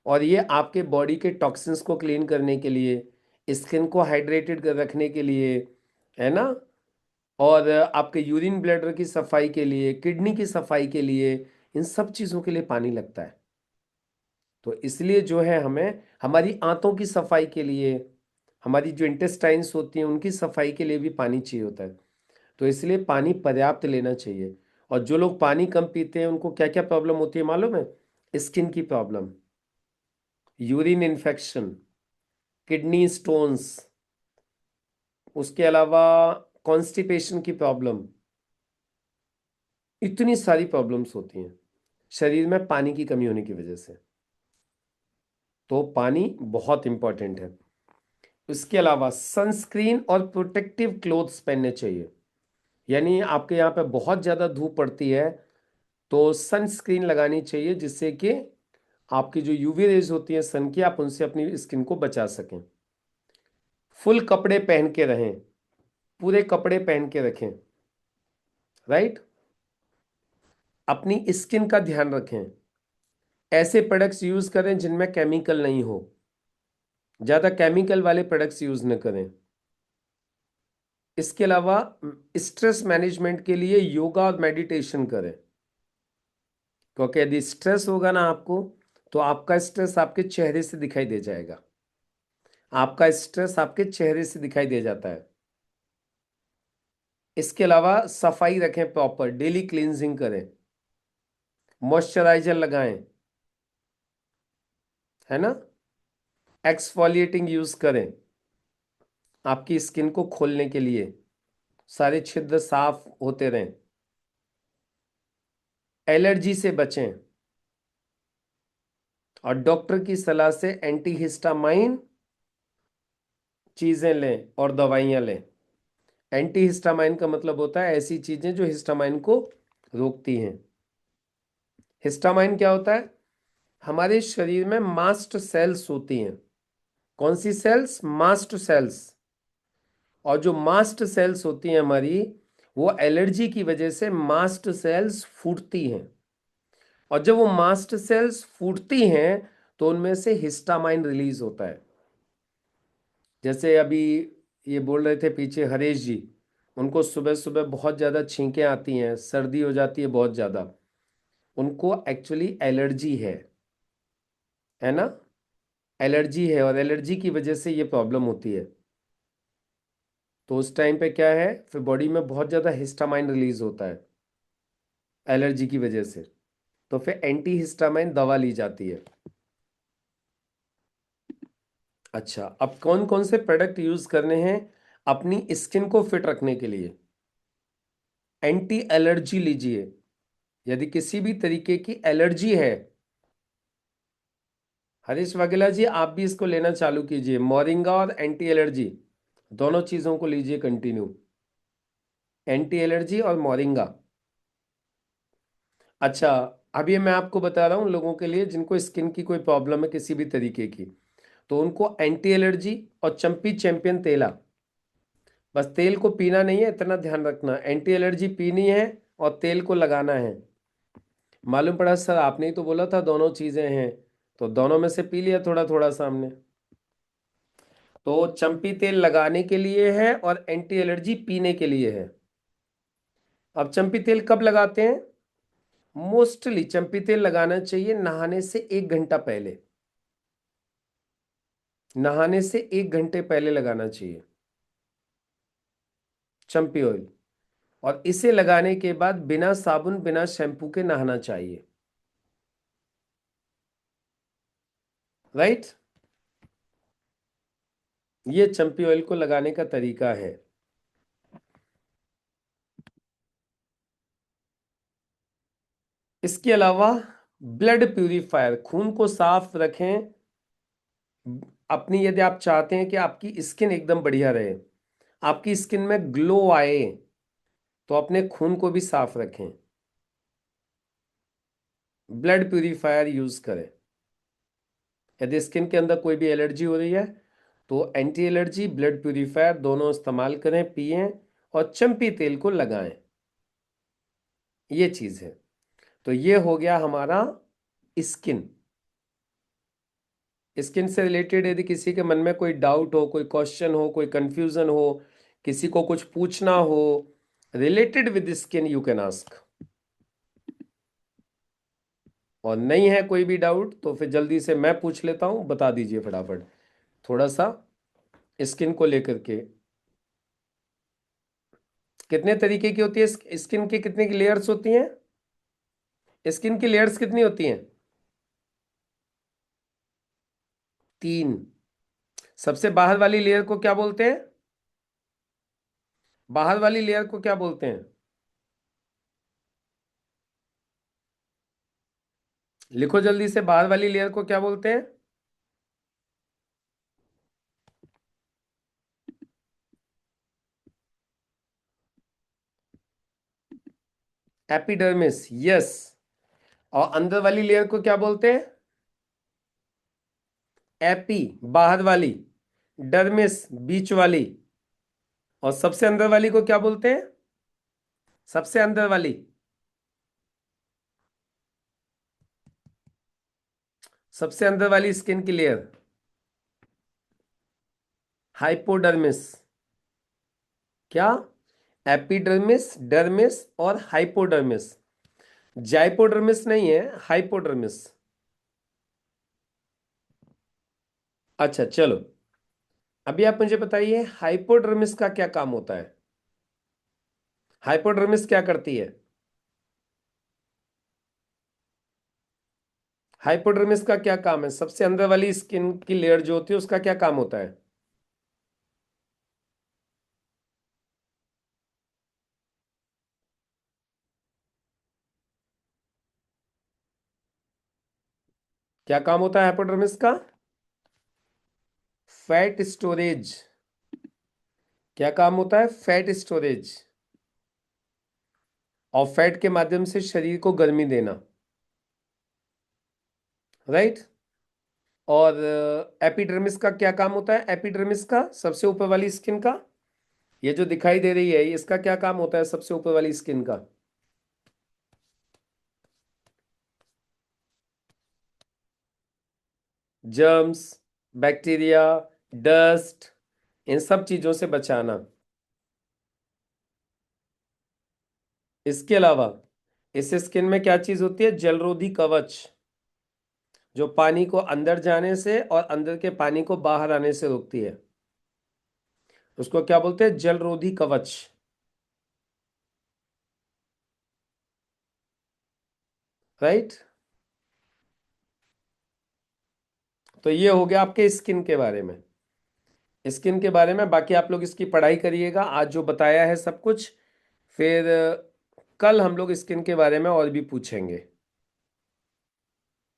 और ये आपके बॉडी के टॉक्सिन्स को क्लीन करने के लिए, स्किन को हाइड्रेटेड कर रखने के लिए, है ना, और आपके यूरिन ब्लैडर की सफाई के लिए, किडनी की सफाई के लिए, इन सब चीज़ों के लिए पानी लगता है. तो इसलिए जो है, हमें हमारी आंतों की सफाई के लिए, हमारी जो इंटेस्टाइन्स होती हैं उनकी सफाई के लिए भी पानी चाहिए होता है. तो इसलिए पानी पर्याप्त लेना चाहिए. और जो लोग पानी कम पीते हैं उनको क्या क्या प्रॉब्लम होती है मालूम है? स्किन की problem, urine infection, kidney stones, उसके अलावा कॉन्स्टिपेशन की प्रॉब्लम, इतनी सारी प्रॉब्लम्स होती हैं शरीर में पानी की कमी होने की वजह से. तो पानी बहुत इंपॉर्टेंट है. इसके अलावा सनस्क्रीन और प्रोटेक्टिव क्लोथ्स पहनने चाहिए. यानी आपके यहाँ पे बहुत ज़्यादा धूप पड़ती है तो सनस्क्रीन लगानी चाहिए, जिससे कि आपकी जो यूवी रेज होती हैं सन की, आप उनसे अपनी स्किन को बचा सकें. फुल कपड़े पहन के रहें, पूरे कपड़े पहन के रखें. राइट. अपनी स्किन का ध्यान रखें. ऐसे प्रोडक्ट्स यूज करें जिनमें केमिकल नहीं हो. ज़्यादा केमिकल वाले प्रोडक्ट्स यूज न करें. इसके अलावा स्ट्रेस मैनेजमेंट के लिए योगा और मेडिटेशन करें. क्योंकि यदि स्ट्रेस होगा ना आपको, तो आपका स्ट्रेस आपके चेहरे से दिखाई दे जाएगा. आपका स्ट्रेस आपके चेहरे से दिखाई दे जाता है. इसके अलावा सफाई रखें, प्रॉपर डेली क्लींजिंग करें, मॉइस्चराइजर लगाएं, है ना, एक्सफोलिएटिंग यूज करें आपकी स्किन को खोलने के लिए, सारे छिद्र साफ होते रहें, एलर्जी से बचें और डॉक्टर की सलाह से एंटीहिस्टामाइन चीजें लें और दवाइयां लें। एंटीहिस्टामाइन का मतलब होता है ऐसी चीजें जो हिस्टामाइन को रोकती हैं। हिस्टामाइन क्या होता है? हमारे शरीर में मास्ट सेल्स होती हैं। कौन सी सेल्स? Mast cells. और जो मास्ट सेल्स होती हैं हमारी, वो एलर्जी की वजह से मास्ट सेल्स फूटती हैं। और जब वो मास्ट सेल्स फूटती हैं तो उनमें से हिस्टामाइन रिलीज होता है। जैसे अभी ये बोल रहे थे पीछे हरीश जी, उनको सुबह सुबह बहुत ज़्यादा छींकें आती हैं, सर्दी हो जाती है बहुत ज़्यादा, उनको एक्चुअली एलर्जी है ना, एलर्जी है और एलर्जी की वजह से ये प्रॉब्लम होती है। तो उस टाइम पे क्या है, फिर बॉडी में बहुत ज़्यादा हिस्टामाइन रिलीज होता है एलर्जी की वजह से, तो फिर एंटी हिस्टामाइन दवा ली जाती है। अच्छा, अब कौन कौन से प्रोडक्ट यूज करने हैं अपनी स्किन को फिट रखने के लिए? एंटी एलर्जी लीजिए, यदि किसी भी तरीके की एलर्जी है। हरीश वाघेला जी, आप भी इसको लेना चालू कीजिए, मोरिंगा और एंटी एलर्जी दोनों चीजों को लीजिए कंटिन्यू, एंटी एलर्जी और मोरिंगा। अच्छा, अब ये मैं आपको बता रहा हूँ लोगों के लिए जिनको स्किन की कोई प्रॉब्लम है किसी भी तरीके की, तो उनको एंटी एलर्जी और चंपी चैंपियन तेला, बस तेल को पीना नहीं है, इतना ध्यान रखना, एंटी एलर्जी पीनी है और तेल को लगाना है। मालूम पड़ा सर आपने ही तो बोला था दोनों चीजें हैं, तो दोनों में से पी लिया थोड़ा थोड़ा सामने। तो चंपी तेल लगाने के लिए है और एंटी एलर्जी पीने के लिए है। अब चंपी तेल कब लगाते हैं? मोस्टली चंपी तेल लगाना चाहिए नहाने से 1 घंटा पहले, नहाने से 1 घंटे पहले लगाना चाहिए चंपी ऑयल। और इसे लगाने के बाद बिना साबुन बिना शैम्पू के नहाना चाहिए। राइट, ये चंपी ऑयल को लगाने का तरीका है। इसके अलावा ब्लड प्यूरिफायर, खून को साफ रखें अपनी, यदि आप चाहते हैं कि आपकी स्किन एकदम बढ़िया रहे, आपकी स्किन में ग्लो आए, तो अपने खून को भी साफ रखें, ब्लड प्यूरिफायर यूज करें। यदि स्किन के अंदर कोई भी एलर्जी हो रही है तो एंटी एलर्जी ब्लड प्यूरिफायर दोनों इस्तेमाल करें, पिएं और चंपी तेल को लगाएं। ये चीज है। तो ये हो गया हमारा स्किन। स्किन से रिलेटेड यदि किसी के मन में कोई डाउट हो, कोई क्वेश्चन हो, कोई कंफ्यूजन हो, किसी को कुछ पूछना हो related with skin, you can ask. और नहीं है कोई भी डाउट तो फिर जल्दी से मैं पूछ लेता हूं, बता दीजिए फटाफट थोड़ा सा स्किन को लेकर के। कितने तरीके की होती है स्किन की, कितने की लेयर्स होती हैं? स्किन की लेयर्स कितनी होती हैं? 3। सबसे बाहर वाली लेयर को क्या बोलते हैं? बाहर वाली लेयर को क्या बोलते हैं? लिखो जल्दी से, बाहर वाली लेयर को क्या बोलते हैं? Epidermis, yes. और अंदर वाली लेयर को क्या बोलते हैं? एपी, बाहर वाली, डर्मिस, बीच वाली, और सबसे अंदर वाली को क्या बोलते हैं? सबसे अंदर वाली, सबसे अंदर वाली स्किन की लेयर हाइपोडर्मिस। क्या? एपिडर्मिस, डर्मिस और हाइपोडर्मिस। जाइपोडर्मिस नहीं है, हाइपोडर्मिस। अच्छा चलो, अभी आप मुझे बताइए हाइपोडर्मिस का क्या काम होता है? हाइपोडर्मिस क्या करती है? हाइपोडर्मिस का क्या काम है? सबसे अंदर वाली स्किन की लेयर जो होती है उसका क्या काम होता है? क्या काम होता है हाइपोडर्मिस का? Fat storage. क्या काम होता है? Fat storage. और फैट के माध्यम से शरीर को गर्मी देना। राइट। और एपिडर्मिस का क्या काम होता है? एपिडर्मिस का, सबसे ऊपर वाली स्किन का, ये जो दिखाई दे रही है, इसका क्या काम होता है सबसे ऊपर वाली स्किन का? जर्म्स, बैक्टीरिया, डस्ट, इन सब चीजों से बचाना। इसके अलावा इस स्किन में क्या चीज होती है? जलरोधी कवच, जो पानी को अंदर जाने से और अंदर के पानी को बाहर आने से रोकती है। उसको क्या बोलते हैं? जलरोधी कवच। राइट। तो ये हो गया आपके स्किन के बारे में। स्किन के बारे में बाकी आप लोग इसकी पढ़ाई करिएगा, आज जो बताया है सब कुछ। फिर कल हम लोग स्किन के बारे में और भी पूछेंगे,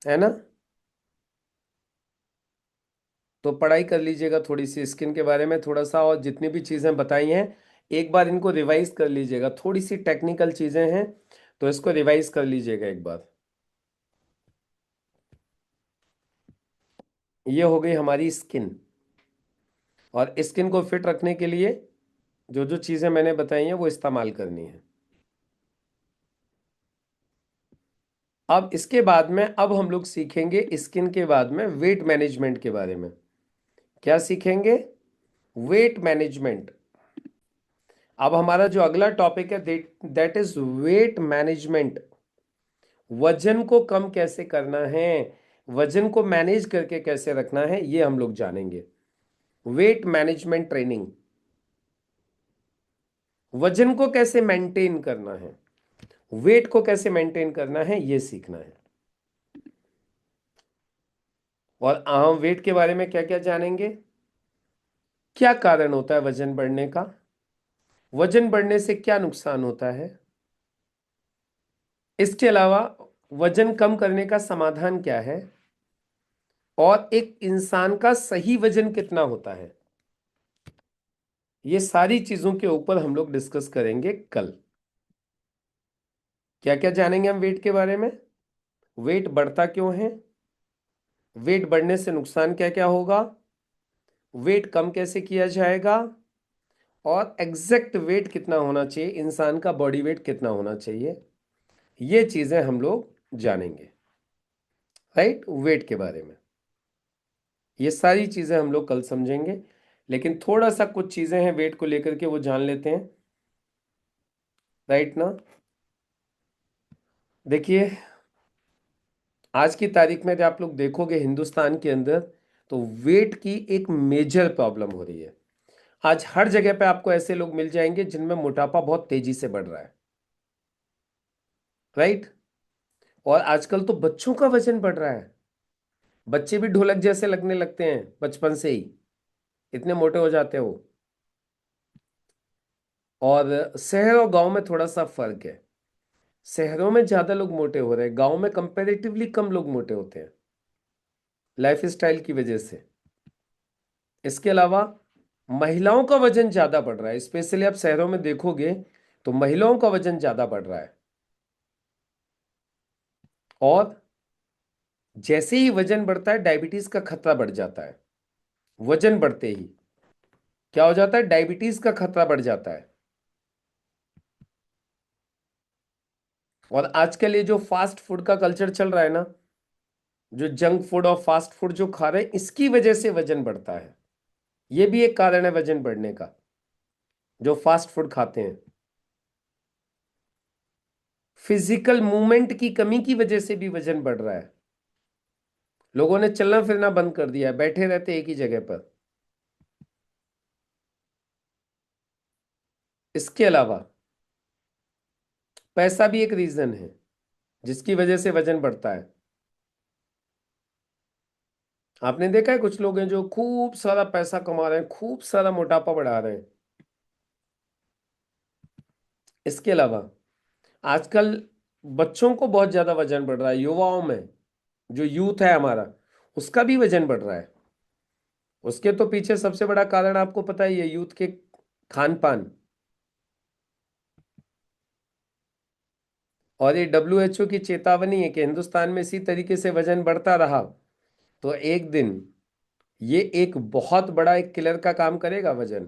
है ना? तो पढ़ाई कर लीजिएगा थोड़ी सी स्किन के बारे में, थोड़ा सा, और जितनी भी चीज़ें बताई हैं एक बार इनको रिवाइज कर लीजिएगा। थोड़ी सी टेक्निकल चीज़ें हैं तो इसको रिवाइज कर लीजिएगा एक बार। ये हो गई हमारी स्किन। और स्किन को फिट रखने के लिए जो जो चीज़ें मैंने बताई हैं वो इस्तेमाल करनी है। अब इसके बाद में अब हम लोग सीखेंगे स्किन के बाद में वेट मैनेजमेंट के बारे में। क्या सीखेंगे? Weight management. अब हमारा जो अगला टॉपिक है दैट इज वेट मैनेजमेंट। वजन को कम कैसे करना है, वजन को मैनेज करके कैसे रखना है, ये हम लोग जानेंगे। Weight management training. वजन को कैसे मेंटेन करना है, वेट को कैसे मेंटेन करना है, ये सीखना है। और हम वेट के बारे में क्या क्या जानेंगे? क्या कारण होता है वजन बढ़ने का, वजन बढ़ने से क्या नुकसान होता है, इसके अलावा वजन कम करने का समाधान क्या है, और एक इंसान का सही वजन कितना होता है। ये सारी चीजों के ऊपर हम लोग डिस्कस करेंगे कल। क्या क्या जानेंगे हम वेट के बारे में? वेट बढ़ता क्यों है, वेट बढ़ने से नुकसान क्या क्या होगा, वेट कम कैसे किया जाएगा, और एग्जैक्ट वेट कितना होना चाहिए, इंसान का बॉडी वेट कितना होना चाहिए, ये चीजें हम लोग जानेंगे। राइट, वेट के बारे में ये सारी चीजें हम लोग कल समझेंगे। लेकिन थोड़ा सा कुछ चीजें हैं वेट को लेकर के, वो जान लेते हैं। राइट ना? देखिए, आज की तारीख में जब आप लोग देखोगे हिंदुस्तान के अंदर, तो वेट की एक मेजर प्रॉब्लम हो रही है। आज हर जगह पे आपको ऐसे लोग मिल जाएंगे जिनमें मोटापा बहुत तेजी से बढ़ रहा है। राइट। और आजकल तो बच्चों का वजन बढ़ रहा है। बच्चे भी ढोलक जैसे लगने लगते हैं बचपन से ही, इतने मोटे हो जाते हैं वो। और शहर और गांव में थोड़ा सा फर्क है। शहरों में ज्यादा लोग मोटे हो रहे हैं, गांव में कंपैरेटिवली कम लोग मोटे होते हैं, लाइफ स्टाइल की वजह से। इसके अलावा महिलाओं का वजन ज्यादा बढ़ रहा है, स्पेशली आप शहरों में देखोगे तो महिलाओं का वजन ज्यादा बढ़ रहा है। और जैसे ही वजन बढ़ता है डायबिटीज का खतरा बढ़ जाता है। वजन बढ़ते ही क्या हो जाता है? डायबिटीज का खतरा बढ़ जाता है। और आजकल ये जो फास्ट फूड का कल्चर चल रहा है ना, जो जंक फूड और फास्ट फूड जो खा रहे हैं, इसकी वजह से वजन बढ़ता है। ये भी एक कारण है वजन बढ़ने का, जो फास्ट फूड खाते हैं। फिजिकल मूवमेंट की कमी की वजह से भी वजन बढ़ रहा है। लोगों ने चलना फिरना बंद कर दिया है, बैठे रहते एक ही जगह पर। इसके अलावा पैसा भी एक रीजन है जिसकी वजह से वजन बढ़ता है। आपने देखा है कुछ लोग हैं जो खूब सारा पैसा कमा रहे हैं, खूब सारा मोटापा बढ़ा रहे हैं। इसके अलावा आजकल बच्चों को बहुत ज्यादा वजन बढ़ रहा है, युवाओं में जो यूथ है हमारा, उसका भी वजन बढ़ रहा है। उसके तो पीछे सबसे बड़ा कारण आपको पता ही है, यूथ के खान पान। और ये WHO की चेतावनी है कि हिंदुस्तान में इसी तरीके से वजन बढ़ता रहा तो एक दिन ये एक बहुत बड़ा एक किलर का काम करेगा वजन।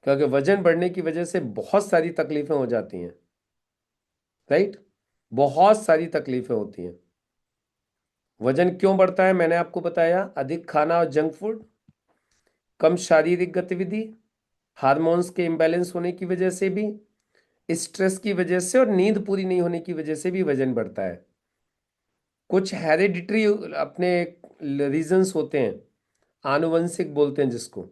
क्योंकि वजन बढ़ने की वजह से बहुत सारी तकलीफें हो जाती हैं, राइट। बहुत सारी तकलीफें होती हैं। वजन क्यों बढ़ता है मैंने आपको बताया, अधिक खाना और जंक फूड, कम शारीरिक गतिविधि, हार्मोन्स के इम्बैलेंस होने की वजह से भी, स्ट्रेस की वजह से और नींद पूरी नहीं होने की वजह से भी वजन बढ़ता है। कुछ हेरिडिटरी अपने रीजंस होते हैं, आनुवंशिक बोलते हैं जिसको।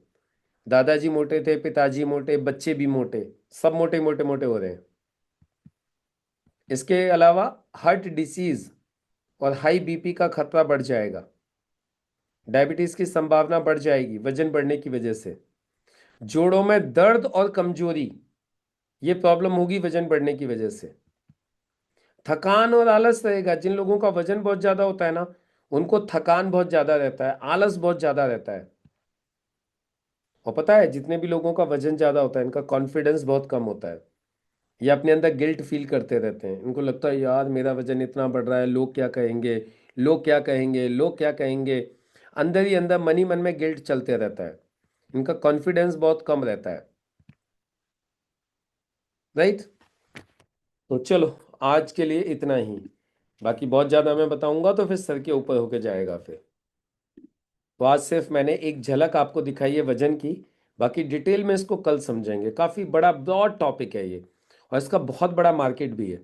दादाजी मोटे थे, पिताजी मोटे, बच्चे भी मोटे, सब मोटे मोटे मोटे हो रहे हैं। इसके अलावा हार्ट डिसीज और हाई बीपी का खतरा बढ़ जाएगा। डायबिटीज की संभावना बढ़ जाएगी वजन बढ़ने की वजह से। जोड़ों में दर्द और कमजोरी, ये प्रॉब्लम होगी वजन बढ़ने की वजह से। थकान और आलस रहेगा। जिन लोगों का वजन बहुत ज्यादा होता है ना, उनको थकान बहुत ज्यादा रहता है, आलस बहुत ज्यादा रहता है। और पता है जितने भी लोगों का वजन ज्यादा होता है, इनका कॉन्फिडेंस बहुत कम होता है। ये अपने अंदर गिल्ट फील करते रहते हैं। इनको लगता है यार मेरा वजन इतना बढ़ रहा है, लोग क्या कहेंगे, लोग क्या कहेंगे, लोग क्या कहेंगे। अंदर ही अंदर मन ही मन में गिल्ट चलते रहता है। इनका कॉन्फिडेंस बहुत कम रहता है, राइट। तो चलो, आज के लिए इतना ही। बाकी बहुत ज़्यादा मैं बताऊंगा तो फिर सर के ऊपर होके जाएगा फिर। तो आज सिर्फ मैंने एक झलक आपको दिखाई है वजन की। बाकी डिटेल में इसको कल समझेंगे। काफ़ी बड़ा ब्रॉड टॉपिक है ये, और इसका बहुत बड़ा मार्केट भी है।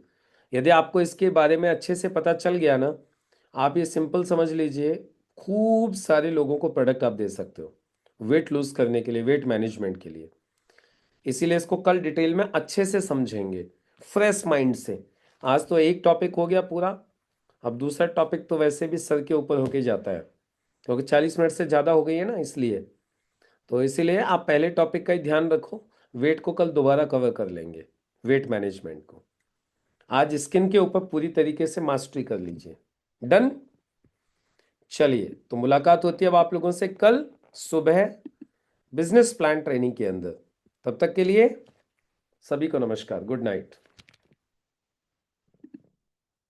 यदि आपको इसके बारे में अच्छे से पता चल गया ना, आप ये सिंपल समझ लीजिए, खूब सारे लोगों को प्रोडक्ट आप दे सकते हो वेट लूज करने के लिए, वेट मैनेजमेंट के लिए। इसीलिए इसको कल डिटेल में अच्छे से समझेंगे, फ्रेश माइंड से। आज तो एक टॉपिक हो गया पूरा, अब दूसरा टॉपिक तो वैसे भी सर के ऊपर होके जाता है, क्योंकि 40 मिनट से ज़्यादा हो गई है ना, इसलिए। तो इसीलिए आप पहले टॉपिक का ही ध्यान रखो। वेट को कल दोबारा कवर कर लेंगे, वेट मैनेजमेंट को। आज स्किन के ऊपर पूरी तरीके से मास्टरी कर लीजिए। डन। चलिए, तो मुलाकात होती है अब आप लोगों से कल सुबह बिजनेस प्लान ट्रेनिंग के अंदर। तब तक के लिए सभी को नमस्कार, गुड नाइट।